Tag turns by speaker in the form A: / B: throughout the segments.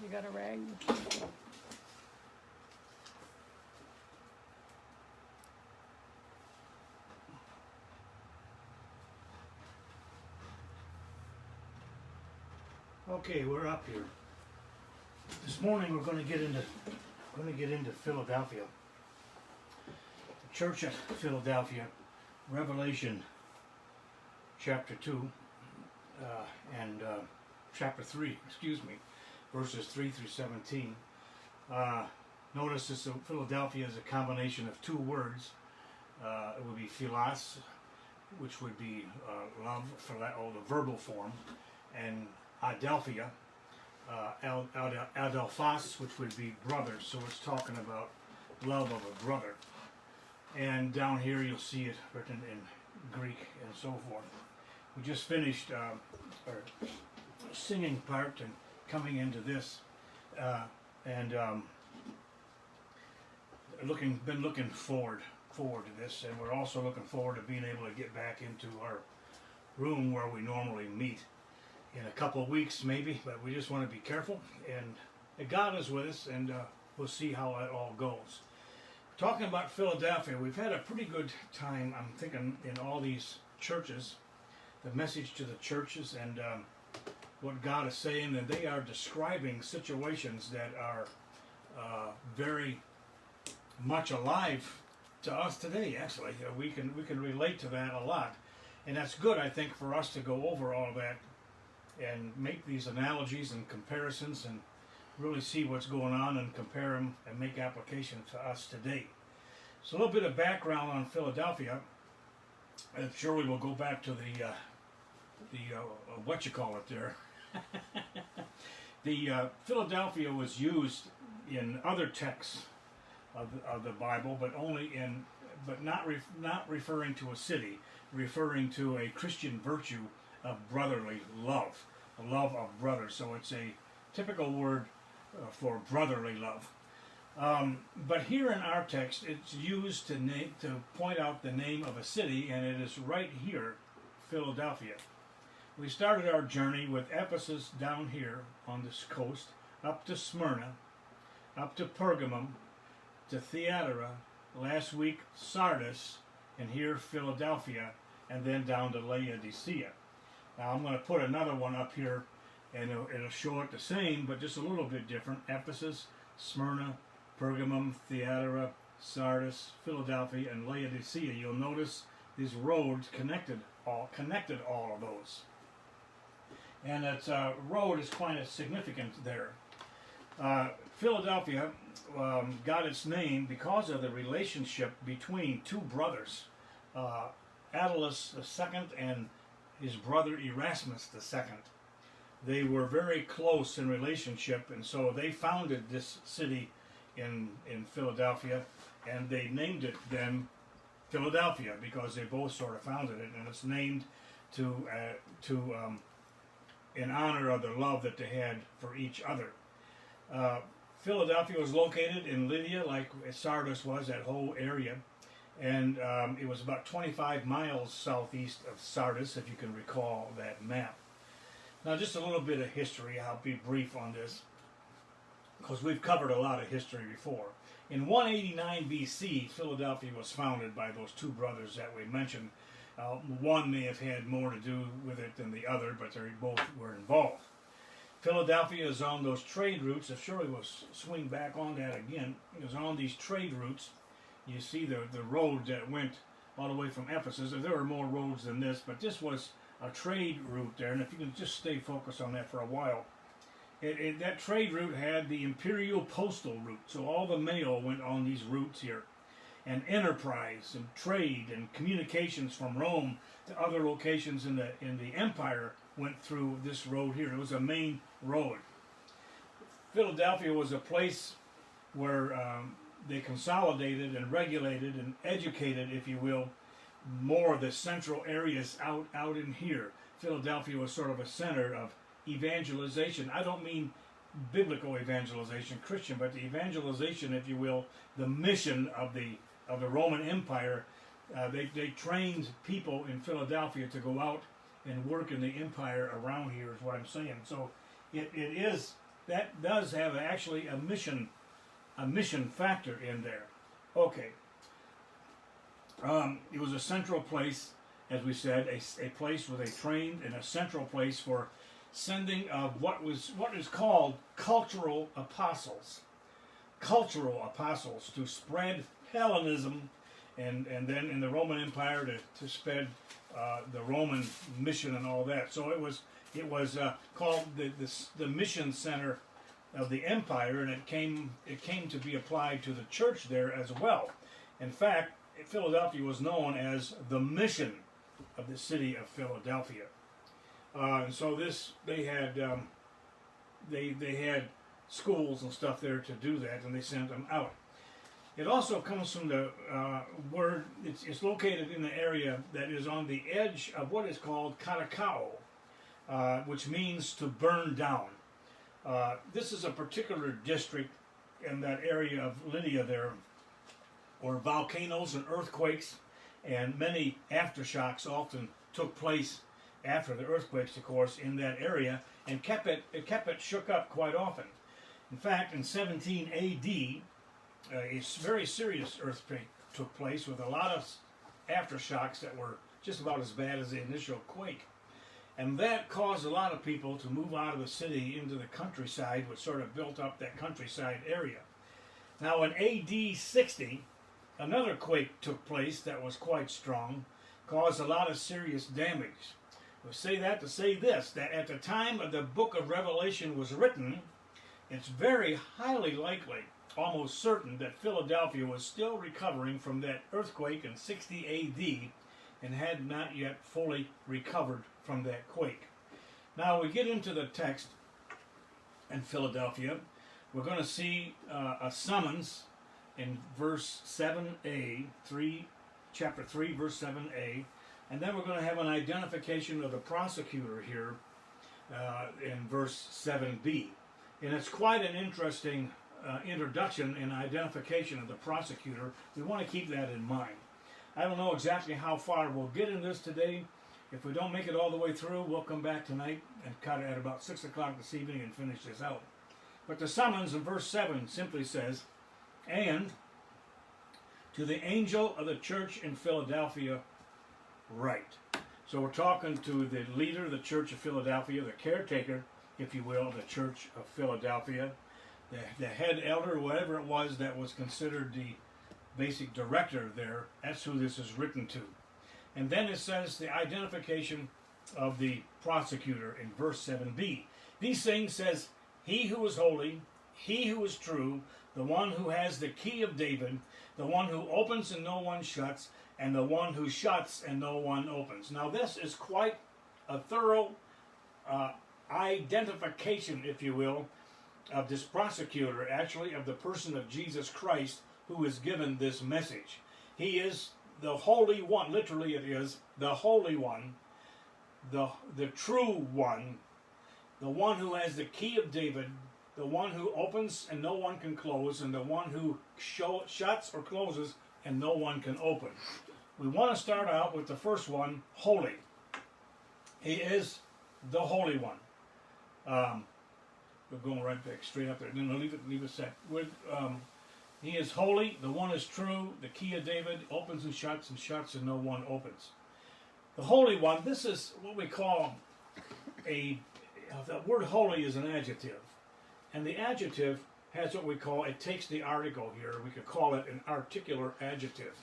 A: You got a rag?
B: Okay, we're up here. This morning we're going to get into Philadelphia. The church at Philadelphia, Revelation chapter 2 and chapter 3, verses 3 through 17. Notice this Philadelphia is a combination of two words. It would be philos, which would be love, for that, or the verbal form, and Adelphia, Adelphos, which would be brother. So it's talking about love of a brother. And down here you'll see it written in Greek and so forth. We just finished our singing part and coming into this, and been looking forward to this, and we're also looking forward to being able to get back into our room where we normally meet in a couple of weeks maybe, but we just want to be careful, and God is with us, and we'll see how it all goes. Talking about Philadelphia, we've had a pretty good time, I'm thinking, in all these churches, the message to the churches, and what God is saying, and they are describing situations that are very much alive to us today. Actually, we can relate to that a lot, and that's good, I think, for us to go over all of that and make these analogies and comparisons and really see what's going on and compare them and make application to us today. So a little bit of background on Philadelphia, and surely we'll go back to the what you call it there. The Philadelphia was used in other texts of the Bible, but not referring to a city, referring to a Christian virtue of brotherly love, a love of brothers. So it's a typical word for brotherly love. But here in our text, it's used to point out the name of a city, and it is right here, Philadelphia. We started our journey with Ephesus down here on this coast, up to Smyrna, up to Pergamum, to Thyatira, last week Sardis, and here Philadelphia, and then down to Laodicea. Now I'm going to put another one up here, and it'll show it the same, but just a little bit different. Ephesus, Smyrna, Pergamum, Thyatira, Sardis, Philadelphia, and Laodicea. You'll notice these roads connected all of those. And that road is quite significant there. Philadelphia got its name because of the relationship between two brothers, Attalus II and his brother Erasmus II. They were very close in relationship, and so they founded this city in Philadelphia, and they named it then Philadelphia because they both sort of founded it, and it's named in honor of the love that they had for each other. Philadelphia was located in Lydia, like Sardis was, that whole area, and it was about 25 miles southeast of Sardis, if you can recall that map. Now, just a little bit of history. I'll be brief on this, because we've covered a lot of history before. In 189 BC, Philadelphia was founded by those two brothers that we mentioned. One may have had more to do with it than the other, but they both were involved. Philadelphia is on those trade routes. If surely we'll swing back on that again. It was on these trade routes. You see the road that went all the way from Ephesus. There were more roads than this, but this was a trade route there. And if you can just stay focused on that for a while. That trade route had the imperial postal route. So all the mail went on these routes here. And enterprise and trade and communications from Rome to other locations in the empire went through this road here. It was a main road. Philadelphia was a place where they consolidated and regulated and educated, if you will, more of the central areas out in here. Philadelphia was sort of a center of evangelization. I don't mean biblical evangelization, Christian, but the evangelization, if you will, the mission of the Roman Empire. They trained people in Philadelphia to go out and work in the empire around here, is what I'm saying. So it is that does have actually a mission factor in there. Okay. It was a central place, as we said, a place with a trained and a central place for sending of what is called cultural apostles to spread Hellenism, and then in the Roman Empire to spread the Roman mission and all that. So it was called the mission center of the empire, and it came to be applied to the church there as well. In fact, Philadelphia was known as the mission of the city of Philadelphia. And so they had schools and stuff there to do that, and they sent them out. It also comes from the word, it's located in the area that is on the edge of what is called Katakao, which means to burn down. This is a particular district in that area of Lydia there, where volcanoes and earthquakes and many aftershocks often took place after the earthquakes, of course, in that area, and kept it shook up quite often. In fact, in 17 A.D., a very serious earthquake took place with a lot of aftershocks that were just about as bad as the initial quake. And that caused a lot of people to move out of the city into the countryside, which sort of built up that countryside area. Now in AD 60, another quake took place that was quite strong, caused a lot of serious damage. We'll say that to say this, that at the time of the book of Revelation was written, it's very highly likely, almost certain, that Philadelphia was still recovering from that earthquake in 60 A.D. and had not yet fully recovered from that quake. Now we get into the text in Philadelphia. We're going to see a summons in verse 7a, chapter 3, verse 7a, and then we're going to have an identification of the prosecutor here in verse 7b. And it's quite an interesting introduction and identification of the prosecutor. We want to keep that in mind. I don't know exactly how far we'll get in this today. If we don't make it all the way through, we'll come back tonight and cut it at about 6 o'clock this evening and finish this out. But the summons in verse 7 simply says, "And to the angel of the church in Philadelphia write." So we're talking to the leader of the church of Philadelphia, the caretaker, if you will, of the church of Philadelphia, the head elder, whatever it was that was considered the basic director there. That's who this is written to. And then it says the identification of the prosecutor in verse 7b. These things says, "He who is holy, he who is true, the one who has the key of David, the one who opens and no one shuts, and the one who shuts and no one opens." Now this is quite a thorough identification, if you will, of this prosecutor, actually of the person of Jesus Christ, who is given this message. He is the Holy One, literally it is, the Holy One, the true One, the one who has the key of David, the one who opens and no one can close, and the one who shuts or closes and no one can open. We want to start out with the first one, holy. He is the Holy One. We're going right back straight up there. No, leave it a sec. He is holy, the one is true, the key of David, opens and shuts and no one opens. The Holy One, this is what we call the word holy is an adjective. And the adjective has what we call, it takes the article here, we could call it an articular adjective.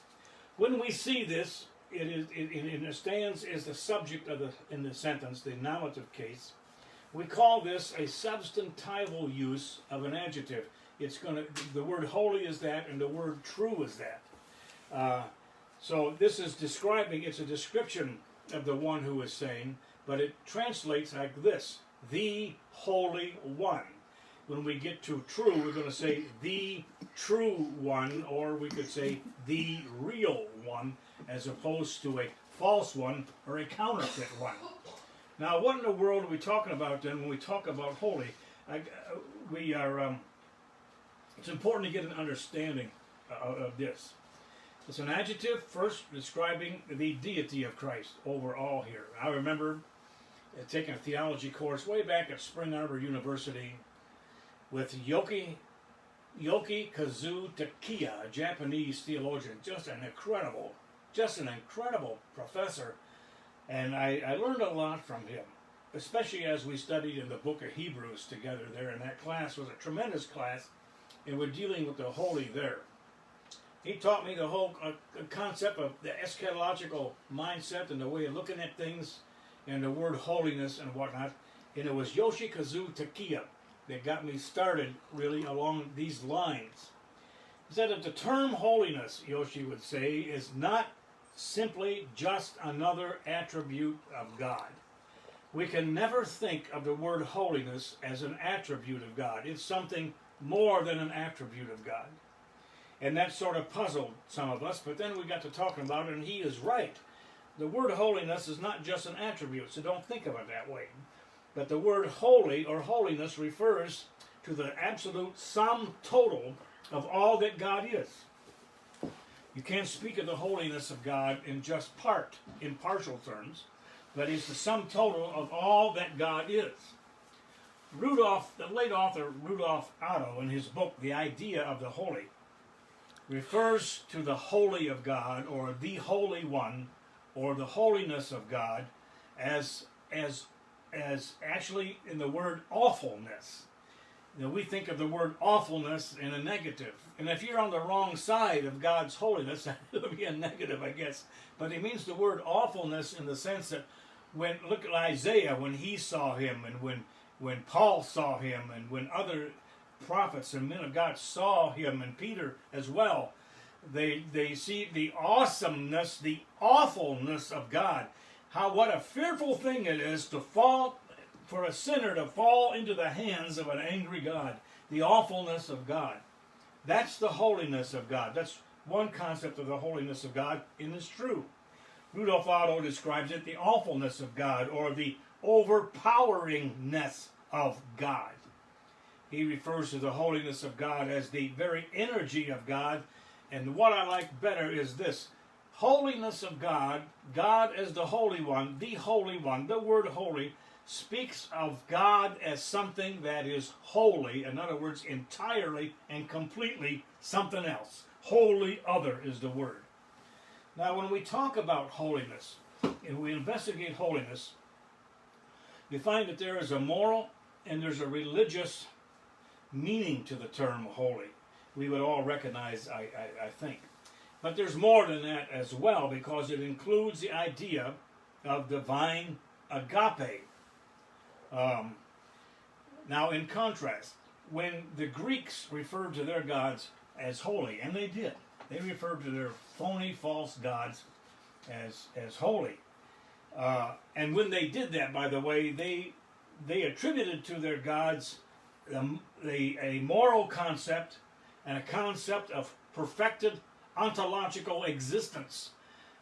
B: When we see this, it stands as the subject of in the sentence, the nominative case. We call this a substantival use of an adjective. The word holy is that, and the word true is that. So this is describing, it's a description of the one who is saying, but it translates like this: the Holy One. When we get to true, we're going to say the true one, or we could say the real one, as opposed to a false one or a counterfeit one. Now, what in the world are we talking about then when we talk about holy? It's important to get an understanding of this. It's an adjective first describing the deity of Christ overall here. I remember taking a theology course way back at Spring Arbor University, with Yoki Kazu Takiya, a Japanese theologian, just an incredible professor. And I learned a lot from him, especially as we studied in the book of Hebrews together there. And that class was a tremendous class, and we're dealing with the holy there. He taught me the whole concept of the eschatological mindset and the way of looking at things and the word holiness and whatnot. And it was Yoshikazu Takiya that got me started really along these lines. He said that the term holiness, Yoshi would say, is not simply just another attribute of God. We can never think of the word holiness as an attribute of God. It's something more than an attribute of God. And that sort of puzzled some of us, but then we got to talking about it, and he is right. The word holiness is not just an attribute, so don't think of it that way. But the word holy or holiness refers to the absolute sum total of all that God is. You can't speak of the holiness of God in just in partial terms, but it's the sum total of all that God is. The late author Rudolf Otto, in his book, The Idea of the Holy, refers to the holy of God, or the Holy One, or the holiness of God, as actually in the word awfulness. We think of the word awfulness in a negative. And if you're on the wrong side of God's holiness, it would be a negative, I guess. But it means the word awfulness in the sense that look at Isaiah when he saw him, and when Paul saw him, and when other prophets and men of God saw him, and Peter as well, they see the awesomeness, the awfulness of God. What a fearful thing it is for a sinner to fall into the hands of an angry God. The awfulness of God. That's the holiness of God. That's one concept of the holiness of God, and it's true. Rudolf Otto describes it the awfulness of God, or the overpoweringness of God. He refers to the holiness of God as the very energy of God. And what I like better is this. Holiness of God, God as the Holy One, the word holy speaks of God as something that is holy. In other words, entirely and completely something else. Wholly other is the word. Now, when we talk about holiness, and we investigate holiness, we find that there is a moral and there's a religious meaning to the term holy. We would all recognize, I think. But there's more than that as well, because it includes the idea of divine agape. Now, in contrast, when the Greeks referred to their gods as holy, and they did, they referred to their phony, false gods as holy. And when they did that, by the way, they attributed to their gods a moral concept and a concept of perfected ontological existence.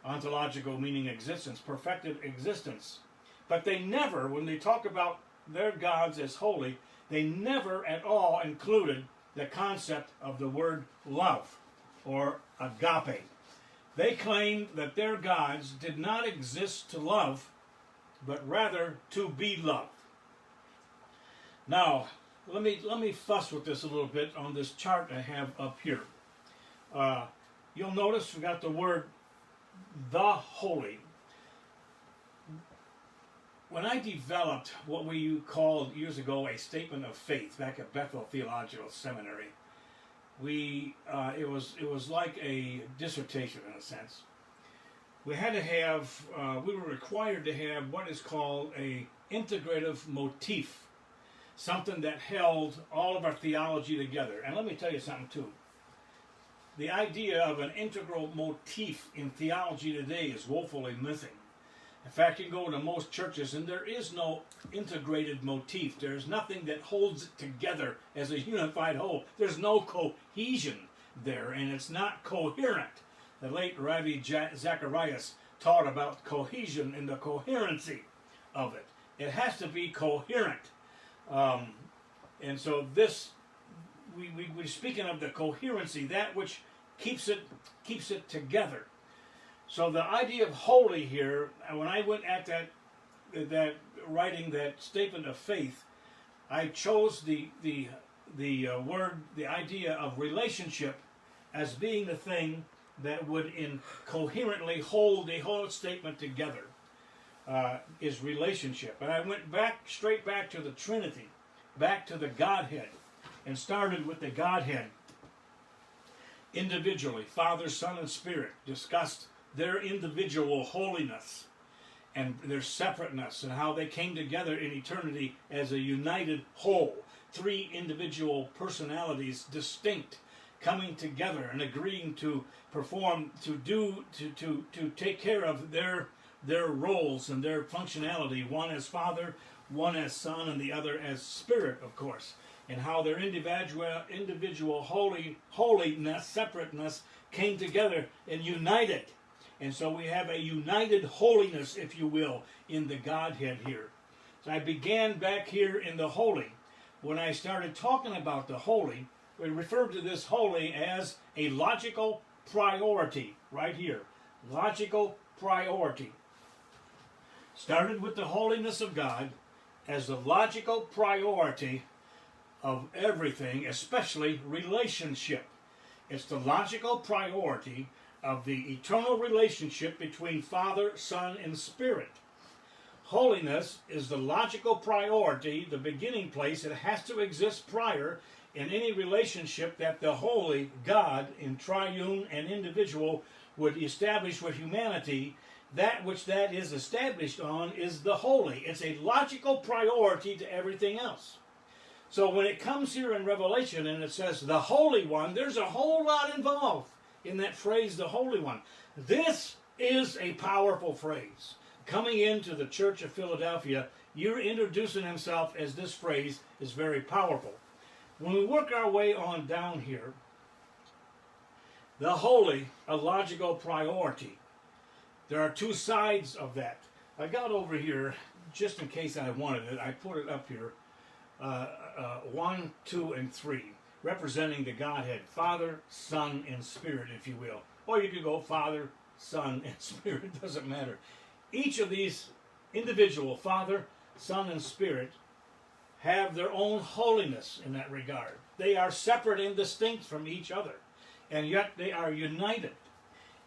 B: Ontological meaning existence, perfected existence. But they never, when they talked about their gods as holy, they never at all included the concept of the word love, or agape. They claimed that their gods did not exist to love, but rather to be loved. Now, let me fuss with this a little bit on this chart I have up here. You'll notice we got the word the holy. When I developed what we called years ago a statement of faith back at Bethel Theological Seminary, it was like a dissertation in a sense. We had to have, we were required to have what is called a integrative motif, something that held all of our theology together. And let me tell you something too. The idea of an integral motif in theology today is woefully missing. In fact, you go to most churches and there is no integrated motif. There's nothing that holds it together as a unified whole. There's no cohesion there, and it's not coherent. The late Ravi Zacharias taught about cohesion and the coherency of it. It has to be coherent. And so this, we're speaking of the coherency, that which keeps it together. So the idea of holy here, when I went at that writing that statement of faith, I chose the the idea of relationship as being the thing that would coherently hold the whole statement together is relationship. And I went straight back to the Trinity, back to the Godhead, and started with the Godhead. Individually, Father, Son, and Spirit discussed their individual holiness and their separateness and how they came together in eternity as a united whole. Three individual personalities, distinct, coming together and agreeing to perform, to take care of their roles and their functionality. One as Father, one as Son, and the other as Spirit, of course. And how their individual holiness, separateness, came together and united. And so we have a united holiness, if you will, in the Godhead here. So I began back here in the holy. When I started talking about the holy, we referred to this holy as a logical priority, right here. Logical priority. Started with the holiness of God as the logical priority of everything, especially relationship. It's the logical priority of the eternal relationship between Father, Son, and Spirit. Holiness is the logical priority, the beginning place. It has to exist prior in any relationship that the holy God, in triune and individual, would establish with humanity. That which that is established on is the holy. It's a logical priority to everything else. So when it comes here in Revelation and it says the Holy One, there's a whole lot involved in that phrase, the Holy One. This is a powerful phrase. Coming into the Church of Philadelphia, you're introducing himself as this phrase is very powerful. When we work our way on down here, the holy, a logical priority. There are two sides of that. I got over here, just in case I wanted it, I put it up here. 1, 2, and 3, representing the Godhead, Father, Son, and Spirit, if you will. Or you could go Father, Son, and Spirit, it doesn't matter. Each of these individual, Father, Son, and Spirit, have their own holiness in that regard. They are separate and distinct from each other, and yet they are united.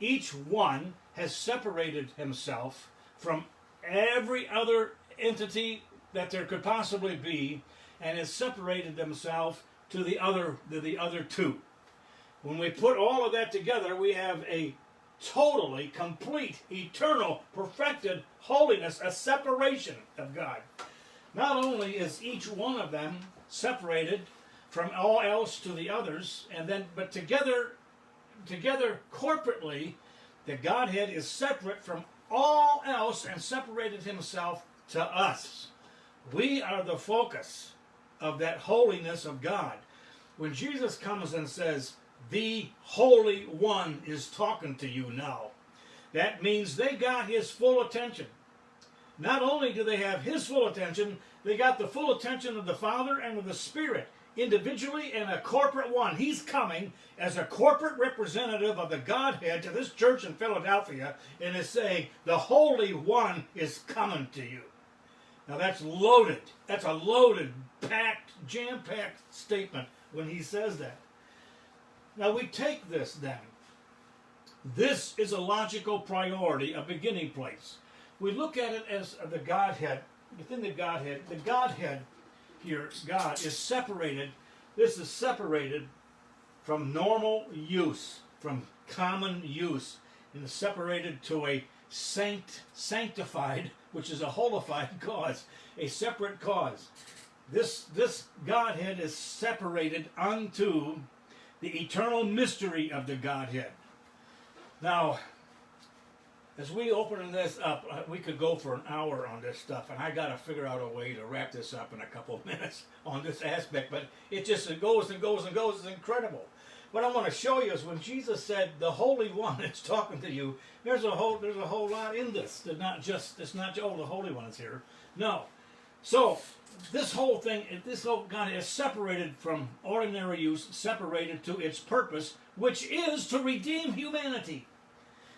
B: Each one has separated himself from every other entity that there could possibly be, and has separated themselves to the other two. When we put all of that together, we have a totally, complete, eternal, perfected holiness, a separation of God. Not only is each one of them separated from all else to the others, but together corporately, the Godhead is separate from all else and separated himself to us. We are the focus of that holiness of God. When Jesus comes and says, the Holy One is talking to you now, that means they got his full attention. Not only do they have his full attention, they got the full attention of the Father and of the Spirit, individually and a corporate one. He's coming as a corporate representative of the Godhead to this church in Philadelphia and is saying, the Holy One is coming to you. Now that's loaded. That's a loaded, packed, jam-packed statement when he says that. Now we take this then. This is a logical priority, a beginning place. We look at it as the Godhead. Within the Godhead here, God is separated. This is separated from normal use, from common use, and is separated to a sanctified, which is a holified cause, a separate cause. This Godhead is separated unto the eternal mystery of the Godhead. Now, as we open this up, we could go for an hour on this stuff, and I got to figure out a way to wrap this up in a couple of minutes on this aspect, but it goes and goes and goes. It's incredible. What I want to show you is when Jesus said, the Holy One is talking to you, there's a whole lot in this. It's not just the Holy One is here. No. So, this whole God is separated from ordinary use, separated to its purpose, which is to redeem humanity.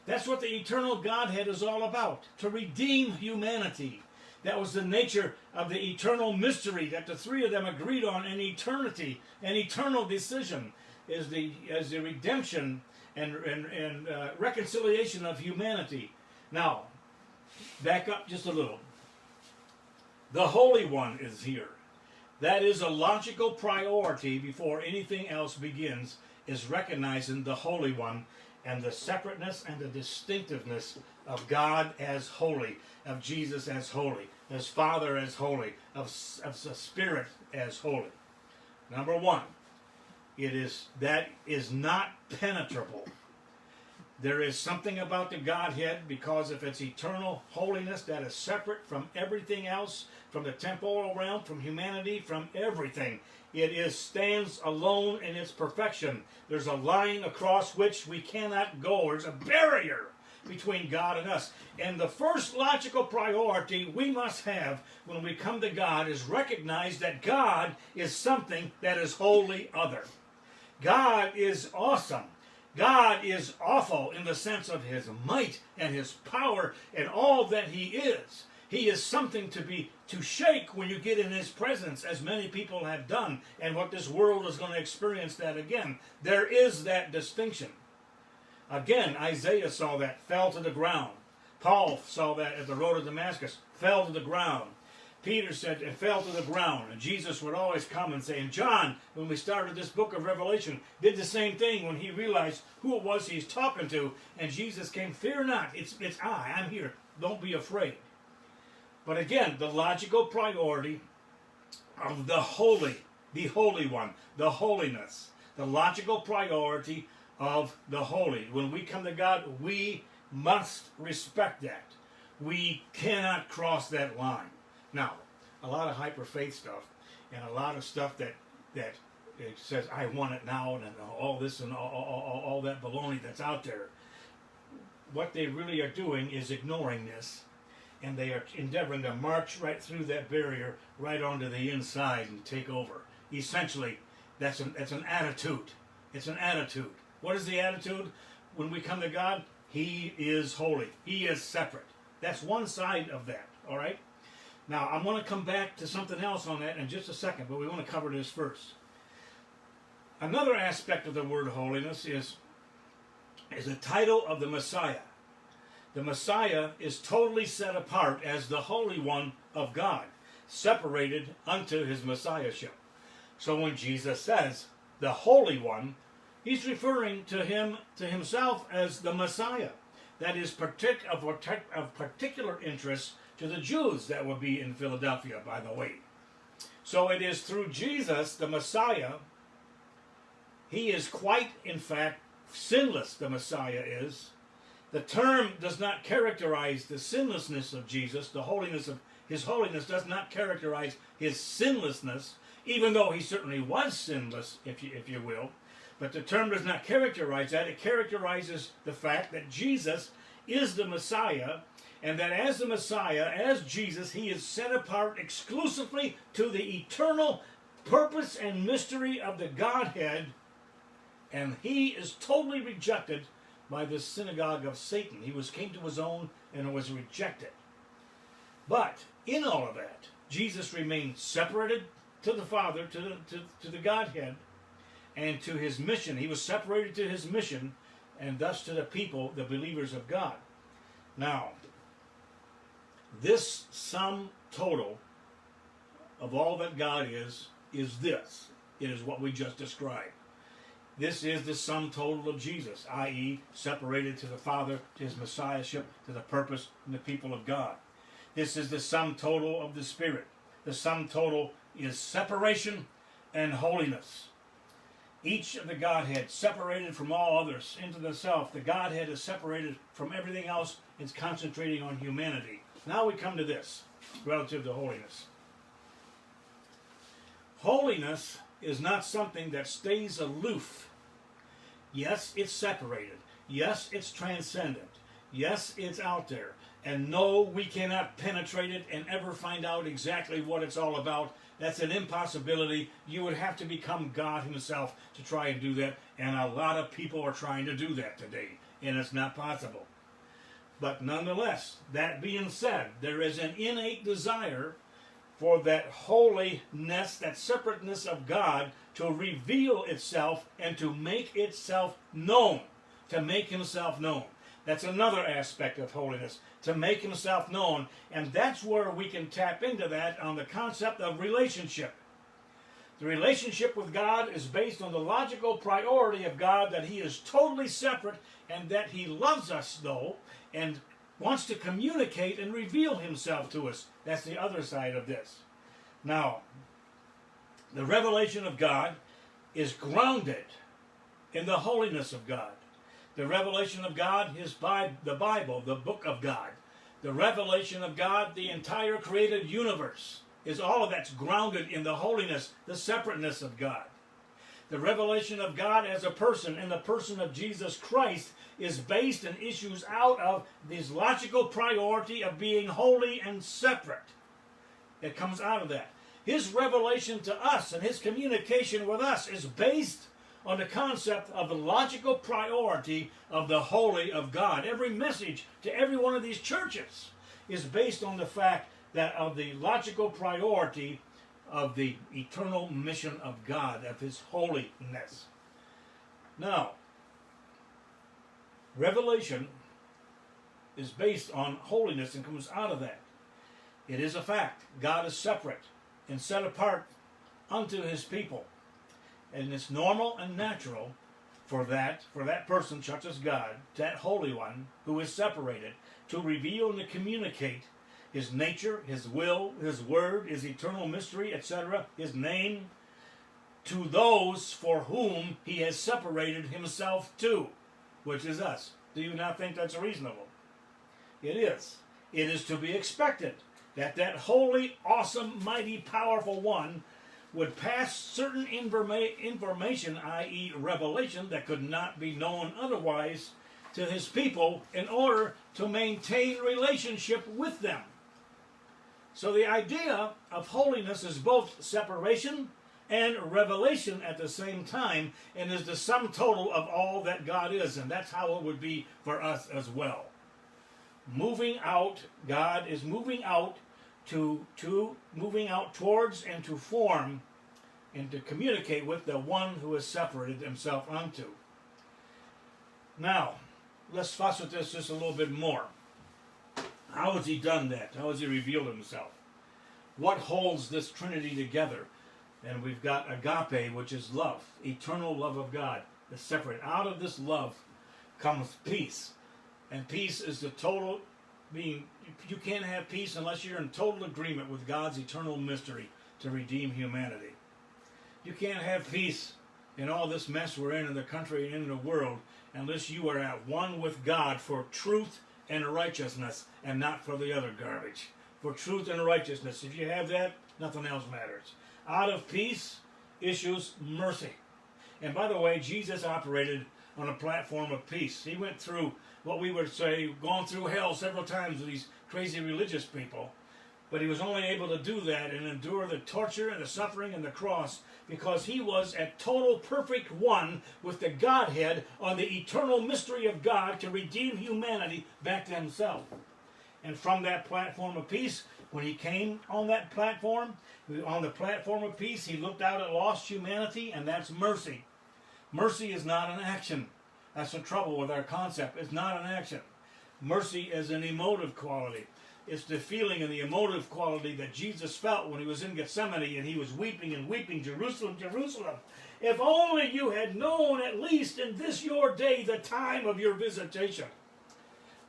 B: That's what the eternal Godhead is all about, to redeem humanity. That was the nature of the eternal mystery that the three of them agreed on in eternity. An eternal decision is the redemption and reconciliation of humanity. Now, back up just a little. The Holy One is here. That is a logical priority before anything else begins, is recognizing the Holy One and the separateness and the distinctiveness of God as holy, of Jesus as holy, as Father as holy, of the Spirit as holy. Number one, that is not penetrable. There is something about the Godhead, because of its eternal holiness, that is separate from everything else, from the temporal realm, from humanity, from everything. It stands alone in its perfection. There's a line across which we cannot go. There's a barrier between God and us. And the first logical priority we must have when we come to God is recognize that God is something that is wholly other. God is awesome. God is awful in the sense of his might and his power and all that he is. He is something to shake when you get in his presence, as many people have done, and what this world is going to experience that again. There is that distinction. Again, Isaiah saw that, fell to the ground. Paul saw that at the road of Damascus, fell to the ground. Peter said, it fell to the ground. And Jesus would always come and say, and John, when we started this book of Revelation, did the same thing when he realized who it was he's talking to. And Jesus came, fear not, it's I, I'm here. Don't be afraid. But again, the logical priority of the Holy One, the holiness, the logical priority of the holy. When we come to God, we must respect that. We cannot cross that line. Now, a lot of hyper faith stuff and a lot of stuff that it says, I want it now, and all this and all that baloney that's out there. What they really are doing is ignoring this, and they are endeavoring to march right through that barrier, right onto the inside and take over. Essentially, that's an attitude. It's an attitude. What is the attitude? When we come to God, he is holy. He is separate. That's one side of that, all right? Now, I'm going to come back to something else on that in just a second, but we want to cover this first. Another aspect of the word holiness is the title of the Messiah. The Messiah is totally set apart as the Holy One of God, separated unto his Messiahship. So when Jesus says the Holy One, he's referring to himself as the Messiah. That is of particular interest to the Jews that would be in Philadelphia, by the way. So it is through Jesus, the Messiah. He is quite, in fact, sinless, the Messiah is. The term does not characterize the sinlessness of Jesus. The holiness of his holiness does not characterize his sinlessness, even though he certainly was sinless, if you will. But the term does not characterize that. It characterizes the fact that Jesus is the Messiah, and that as the Messiah, as Jesus, he is set apart exclusively to the eternal purpose and mystery of the Godhead, and he is totally rejected by the synagogue of Satan. He came to his own and was rejected. But in all of that, Jesus remained separated to the Father, to the Godhead, and to his mission. He was separated to his mission, and thus to the people, the believers of God. Now, this sum total of all that God is this. It is what we just described. This is the sum total of Jesus, i.e., separated to the Father, to his Messiahship, to the purpose and the people of God. This is the sum total of the Spirit. The sum total is separation and holiness. Each of the Godhead separated from all others into the self. The Godhead is separated from everything else. It's concentrating on humanity. Now we come to this, relative to holiness. Holiness is not something that stays aloof. Yes, it's separated. Yes, it's transcendent. Yes, it's out there. And no, we cannot penetrate it and ever find out exactly what it's all about. That's an impossibility. You would have to become God himself to try and do that. And a lot of people are trying to do that today. And it's not possible. But nonetheless, that being said, there is an innate desire for that holiness, that separateness of God to reveal itself and to make itself known, to make himself known. That's another aspect of holiness, to make himself known. And that's where we can tap into that on the concept of relationship. The relationship with God is based on the logical priority of God, that he is totally separate and that he loves us, though, and wants to communicate and reveal himself to us. That's the other side of this. Now, the revelation of God is grounded in the holiness of God. The revelation of God is by the Bible, the book of God. The revelation of God, the entire created universe, is all of that's grounded in the holiness, the separateness of God. The revelation of God as a person in the person of Jesus Christ is based and issues out of this logical priority of being holy and separate. It comes out of that. His revelation to us and his communication with us is based on the concept of the logical priority of the holy of God. Every message to every one of these churches is based on the fact that of the logical priority of the eternal mission of God, of his holiness. Now, revelation is based on holiness and comes out of that. It is a fact. God is separate and set apart unto his people. And it's normal and natural for that person, such as God, that Holy One, who is separated, to reveal and to communicate his nature, his will, his word, his eternal mystery, etc., his name, to those for whom he has separated himself to, which is us. Do you not think that's reasonable? It is. It is to be expected that that holy, awesome, mighty, powerful one would pass certain information, i.e. revelation, that could not be known otherwise to his people in order to maintain relationship with them. So the idea of holiness is both separation and revelation at the same time, and is the sum total of all that God is, and that's how it would be for us as well. Moving out, God is moving out moving out towards and to form and to communicate with the one who has separated himself unto. Now, let's fuss with this just a little bit more. How has he done that? How has he revealed himself? What holds this Trinity together? And we've got agape, which is love, eternal love of God. The separate. Out of this love comes peace. And peace is the total being. You can't have peace unless you're in total agreement with God's eternal mystery to redeem humanity. You can't have peace in all this mess we're in the country and in the world unless you are at one with God for truth and righteousness, and not for the other garbage. For truth and righteousness. If you have that, nothing else matters. Out of peace issues mercy. And by the way, Jesus operated on a platform of peace. He went through what we would say, gone through hell several times with these crazy religious people. But he was only able to do that and endure the torture and the suffering and the cross because he was at total perfect one with the Godhead on the eternal mystery of God to redeem humanity back to himself. And from that platform of peace, when he came on that platform, on the platform of peace, he looked out at lost humanity, and that's mercy. Mercy is not an action. That's the trouble with our concept. It's not an action. Mercy is an emotive quality. It's the feeling and the emotive quality that Jesus felt when he was in Gethsemane and he was weeping and weeping, Jerusalem, Jerusalem. If only you had known at least in this your day the time of your visitation.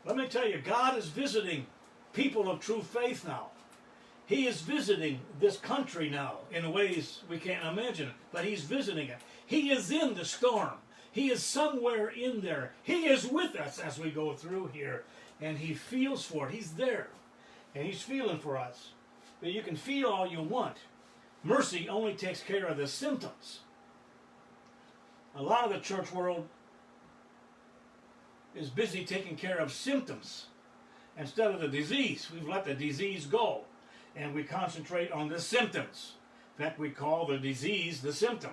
B: Let me tell you, God is visiting people of true faith now. He is visiting this country now in ways we can't imagine, but he's visiting it. He is in the storm. He is somewhere in there. He is with us as we go through here, and he feels for it. He's there, and he's feeling for us. But you can feel all you want. Mercy only takes care of the symptoms. A lot of the church world is busy taking care of symptoms instead of the disease. We've let the disease go, and we concentrate on the symptoms. In fact, we call the disease the symptom,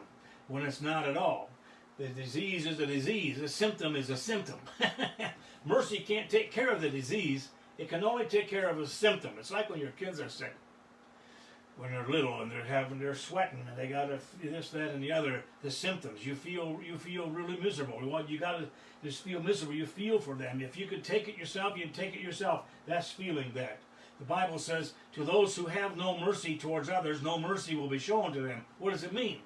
B: when it's not at all. The disease is a disease. The symptom is a symptom. Mercy can't take care of the disease. It can only take care of a symptom. It's like when your kids are sick. When they're little and they're sweating and they got this, that, and the other, the symptoms. You feel really miserable. You got to just feel miserable. You feel for them. If you could take it yourself, you'd take it yourself. That's feeling that. The Bible says, to those who have no mercy towards others, no mercy will be shown to them. What does it mean?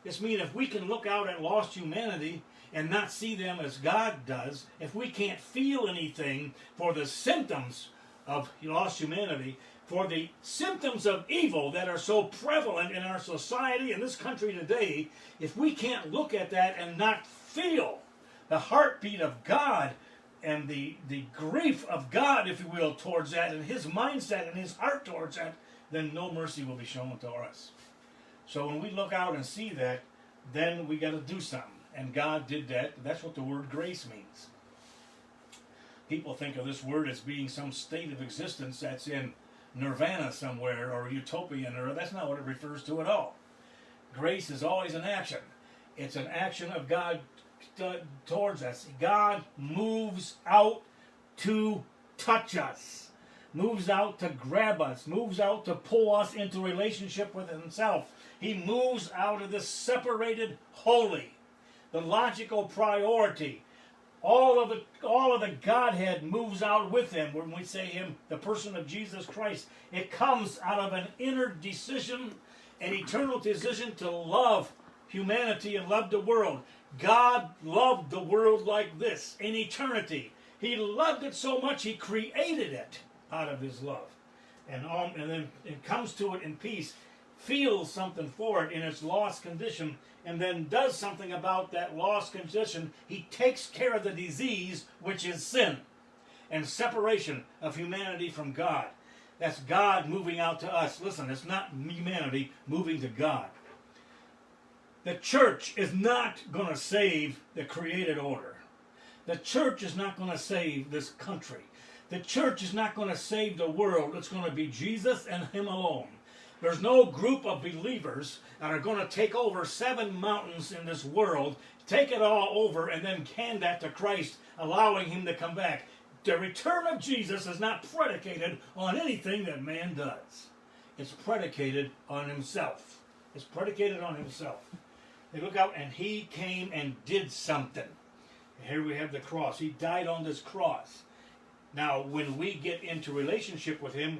B: This means if we can look out at lost humanity and not see them as God does, if we can't feel anything for the symptoms of lost humanity, for the symptoms of evil that are so prevalent in our society, in this country today, if we can't look at that and not feel the heartbeat of God and the grief of God, if you will, towards that, and his mindset and his heart towards that, then no mercy will be shown to us. So when we look out and see that, then we got to do something. And God did that. That's what the word grace means. People think of this word as being some state of existence that's in nirvana somewhere or utopian, or that's not what it refers to at all. Grace is always an action. It's an action of God towards us. God moves out to touch us, moves out to grab us, moves out to pull us into relationship with himself. He moves out of this separated holy, the logical priority. All of the Godhead moves out with him. When we say him, the person of Jesus Christ, it comes out of an inner decision, an eternal decision to love humanity and love the world. God loved the world like this in eternity. He loved it so much he created it out of his love. And then it comes to it in peace, feels something for it in its lost condition, and then does something about that lost condition. He takes care of the disease, which is sin and separation of humanity from God. That's God moving out to us. Listen, it's not humanity moving to God. The church is not going to save the created order. The church is not going to save this country. The church is not going to save the world. It's going to be Jesus and him alone. There's no group of believers that are going to take over 7 mountains in this world, take it all over, and then hand that to Christ, allowing him to come back. The return of Jesus is not predicated on anything that man does. It's predicated on himself. It's predicated on himself. They look out, and he came and did something. And here we have the cross. He died on this cross. Now, when we get into relationship with him,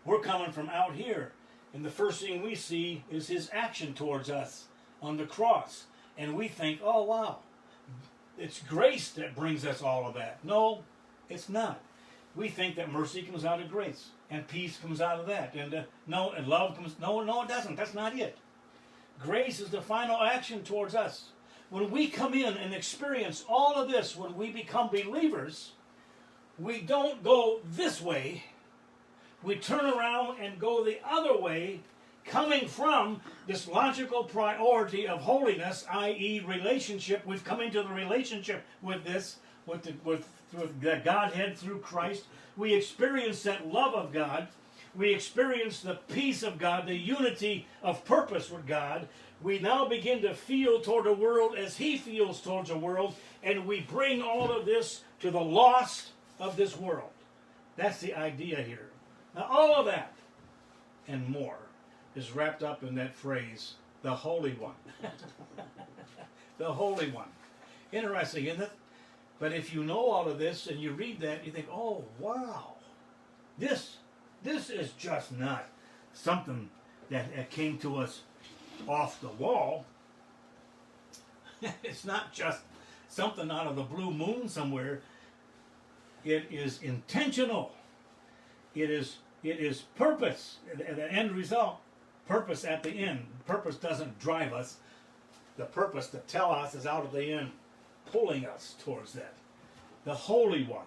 B: we're coming from out here. And the first thing we see is his action towards us on the cross. And we think, oh, wow, it's grace that brings us all of that. No, it's not. We think that mercy comes out of grace. And peace comes out of that. And love comes... No, it doesn't. That's not it. Grace is the final action towards us. When we come in and experience all of this, when we become believers, we don't go this way. We turn around and go the other way, coming from this logical priority of holiness, i.e. relationship. We've come into the relationship with this, with the Godhead through Christ. We experience that love of God. We experience the peace of God, the unity of purpose with God. We now begin to feel toward the world as he feels towards the world, and we bring all of this to the lost of this world. That's the idea here. Now, all of that and more is wrapped up in that phrase, the Holy One. The Holy One. Interesting, isn't it? But if you know all of this and you read that, you think, oh, wow. This is just not something that came to us off the wall. It's not just something out of the blue moon somewhere. It is intentional. It is purpose. The end result, purpose at the end. Purpose doesn't drive us. The purpose to tell us is out of the end, pulling us towards that. The Holy One.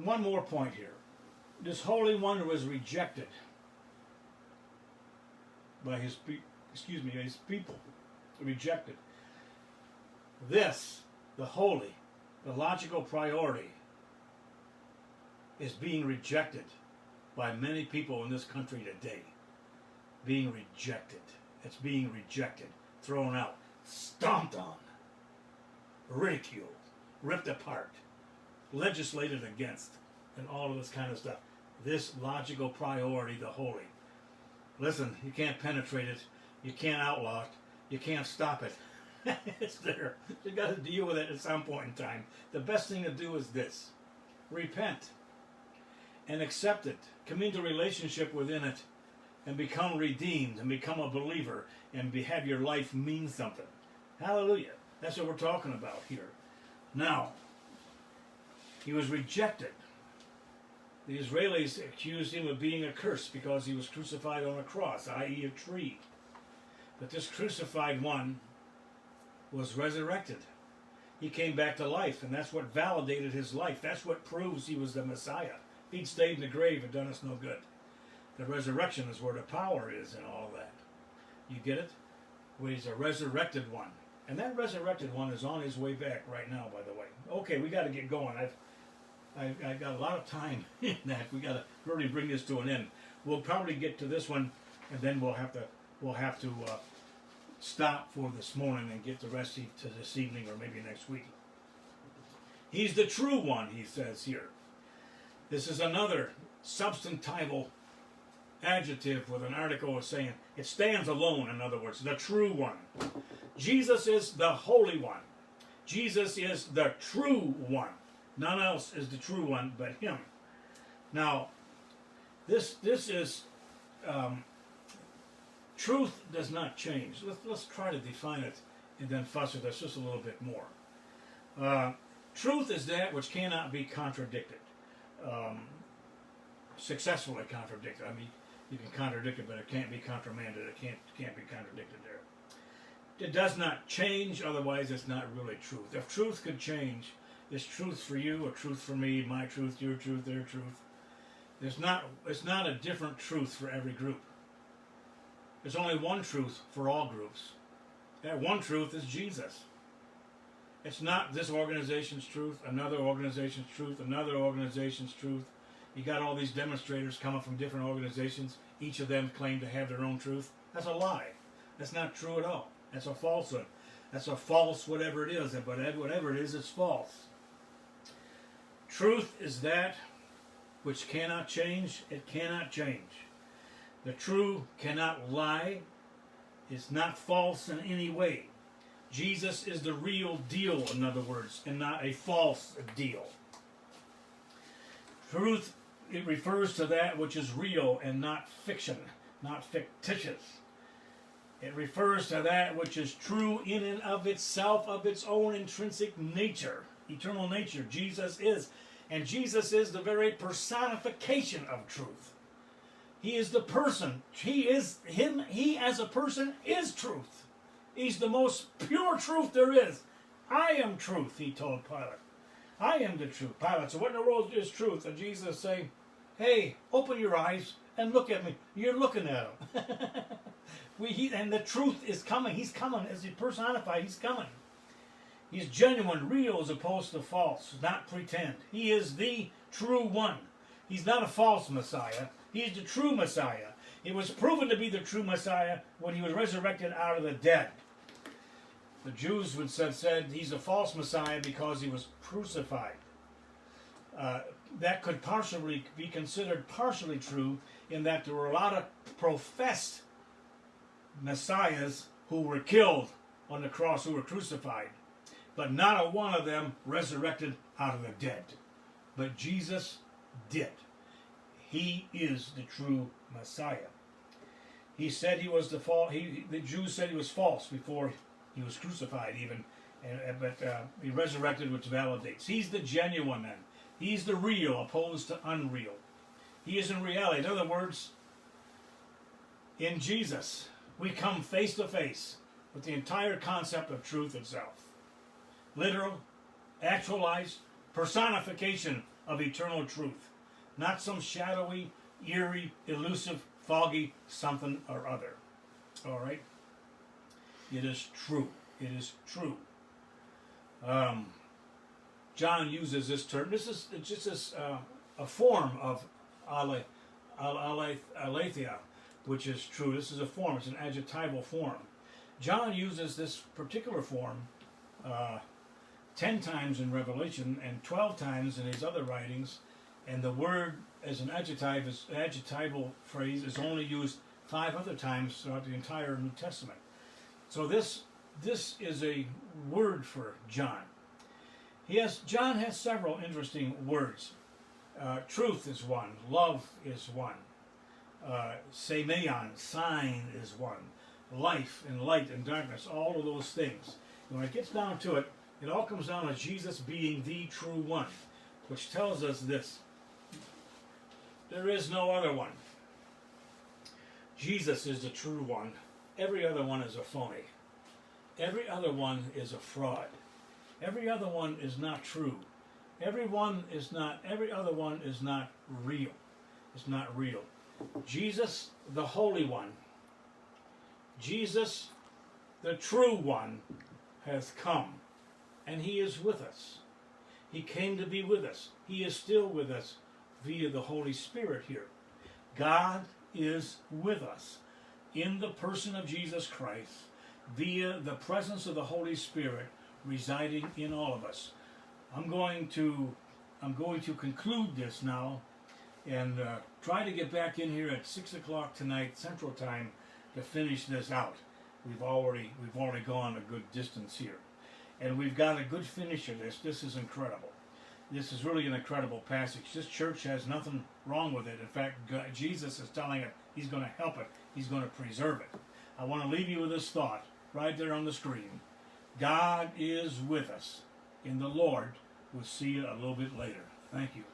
B: One more point here. This Holy One was rejected by his people. Rejected. This, the holy, the logical priority, is being rejected by many people in this country today. Being rejected. It's being rejected, thrown out, stomped on, ridiculed. ripped apart, legislated against, and all of this kind of stuff. This logical priority, the holy. Listen, you can't penetrate it. You can't outlaw it. You can't stop it. It's there. You got to deal with it at some point in time. The best thing to do is this. Repent and accept it. Come into relationship within it and become redeemed and become a believer and have your life mean something. Hallelujah. That's what we're talking about here. Now, he was rejected. The Israelis accused him of being a curse because he was crucified on a cross, i.e. a tree. But this crucified one was resurrected. He came back to life, and that's what validated his life. That's what proves he was the Messiah. If he'd stayed in the grave, it done us no good. The resurrection is where the power is and all that. You get it? Well, he's a resurrected one. And that resurrected one is on his way back right now, by the way. Okay, we got to get going. I've got a lot of time in that. We got to really bring this to an end. We'll probably get to this one, and then we'll have to stop for this morning and get the rest to this evening or maybe next week. He's the true one, he says here. This is another substantival adjective with an article saying it stands alone, in other words, the true one. Jesus is the holy one. Jesus is the true one. None else is the true one but him. Now, this is truth does not change. Let's try to define it and then fuss with us just a little bit more. Truth is that which cannot be contradicted. Successfully contradicted. I mean, you can contradict it, but it can't be countermanded. It can't be contradicted there. It does not change, otherwise it's not really truth. If truth could change, there's truth for you, a truth for me, my truth, your truth, their truth. It's not a different truth for every group. There's only one truth for all groups. That one truth is Jesus. It's not this organization's truth, another organization's truth, another organization's truth. You got all these demonstrators coming from different organizations. Each of them claim to have their own truth. That's a lie. That's not true at all. That's a falsehood. That's a false whatever it is. But whatever it is, it's false. Truth is that which cannot change. It cannot change. The true cannot lie. It's not false in any way. Jesus is the real deal, in other words, and not a false deal. Truth, it refers to that which is real and not fiction, not fictitious. It refers to that which is true in and of itself, of its own intrinsic nature, eternal nature. Jesus is. And Jesus is the very personification of truth. He is the person. He is him. He as a person is truth. He's the most pure truth there is. I am truth, he told Pilate. I am the truth. Pilate said, what in the world is truth? And Jesus saying, hey, open your eyes and look at me. You're looking at him. And the truth is coming. He's coming. As he personified, he's coming. He's genuine, real, as opposed to false, not pretend. He is the true one. He's not a false Messiah. He's the true Messiah. It was proven to be the true Messiah when he was resurrected out of the dead. The Jews would have said he's a false Messiah because he was crucified. That could partially be considered partially true in that there were a lot of professed Messiahs who were killed on the cross, who were crucified. But not a one of them resurrected out of the dead. But Jesus did. He is the true Messiah. He said he was the Jews said he was false before he was crucified even. But he resurrected, which validates. He's the genuine then. He's the real opposed to unreal. He is in reality. In other words, in Jesus, we come face to face with the entire concept of truth itself. Literal, actualized, personification of eternal truth. Not some shadowy, eerie, elusive, foggy something or other. All right? It is true. It is true. John uses this term. This is just a form of aletheia, which is true. This is a form. It's an adjectival form. John uses this particular form 10 times in Revelation and 12 times in his other writings, and the word as an adjectival phrase is only used 5 other times throughout the entire New Testament. So this is a word for John. John has several interesting words. Truth is one. Love is one. Semeion, sign, is one. Life and light and darkness, all of those things. And when it gets down to it, it all comes down to Jesus being the true one, which tells us this: there is no other one. Jesus is the true one. Every other one is a phony. Every other one is a fraud. Every other one is not true. Every other one is not real. It's not real. Jesus, the Holy One, Jesus, the true one, has come, and he is with us. He came to be with us. He is still with us via the Holy Spirit here. God is with us in the person of Jesus Christ via the presence of the Holy Spirit residing in all of us. I'm going to conclude this now and try to get back in here at 6 o'clock tonight Central Time to finish this out. We've already gone a good distance here, and we've got a good finish of this. This is incredible. This is really an incredible passage. This church has nothing wrong with it. In fact, Jesus is telling it he's going to help it. He's going to preserve it. I want to leave you with this thought right there on the screen. God is with us in the Lord. We'll see you a little bit later. Thank you.